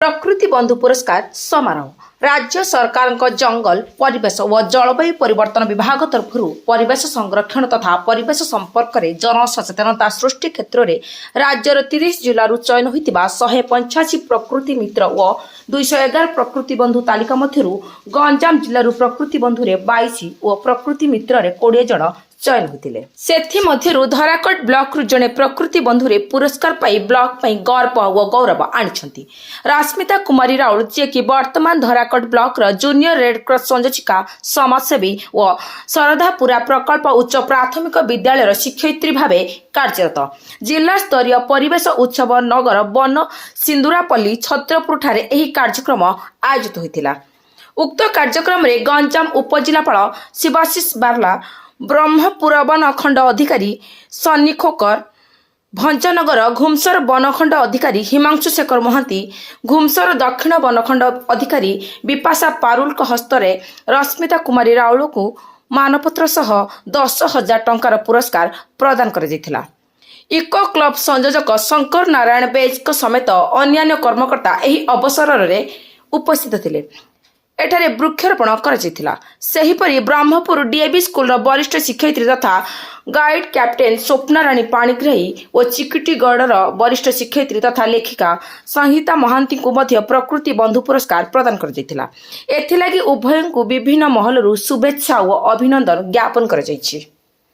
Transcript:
प्रकृति बंधु पुरस्कार समारोह राज्य सरकार जंगल परिवेश व जलवायु परिवर्तन विभाग तरफ परिवेश संरक्षण तथा परिवेश संपर्क में जनसचेतनता सृष्टि क्षेत्र में राज्यर 30 जिलूर चयन होता 185 प्रकृति मित्र व 211 प्रकृति बंधु तालिका मध्य गंजाम जिलूर प्रकृति बंधु 22 और प्रकृति मित्र 20 जन चयन होते से धराकोट ब्लॉक रु जड़े प्रकृति बंधु पुरस्कार पाई ब्लॉक गर्व व गौरव आनी राश्मिता कुमारी राउल जी कि वर्तमान धराकोट ब्लॉक जूनियर रेड क्रॉस संयोजिका समाजसेवी व शरधापुरा प्रकल्प उच्च प्राथमिक विद्यालय शिक्षयित्री भाव कार्यरत जिला स्तरीय परिवेश उत्सव नगर वन सिंदूरापल्ली छत्रपुर ठारे एही कार्यक्रम आयोजित होता। उक्त कार्यक्रम में गंजाम उपजिलापाल शिवाशीष बारला ब्रह्मपुर वनखंड अधिकारी सन्नी खोकर भंजनगर घुमसर वनखंड अधिकारी हिमांशु शेखर महांती घुमसर दक्षिण वनखंड अधिकारी विपाशा पारुल हस्तरे रश्मिता कुमारी राउल को मानपत्र सह 10,000 टंकार पुरस्कार प्रदान कर इको क्लब संयोजक शंकर नारायण बेज समेत अन्य कर्मकर्ता एही अवसर में उपस्थित थिले। एठारे वृक्षारोपण कर ब्रह्मपुर डीएवी स्कूल वरिष्ठ शिक्षयित्री तथा गाइड कैप्टेन स्वप्ना राणी पाणिग्राही और चिकिटीगढ़ वरिष्ठ शिक्षयित्री तथा लेखिका संहिता महांती को मध्य प्रकृति बंधु पुरस्कार प्रदान कर उभय को विभिन्न महलरू शुभेच्छा और अभिनंदन ज्ञापन कर।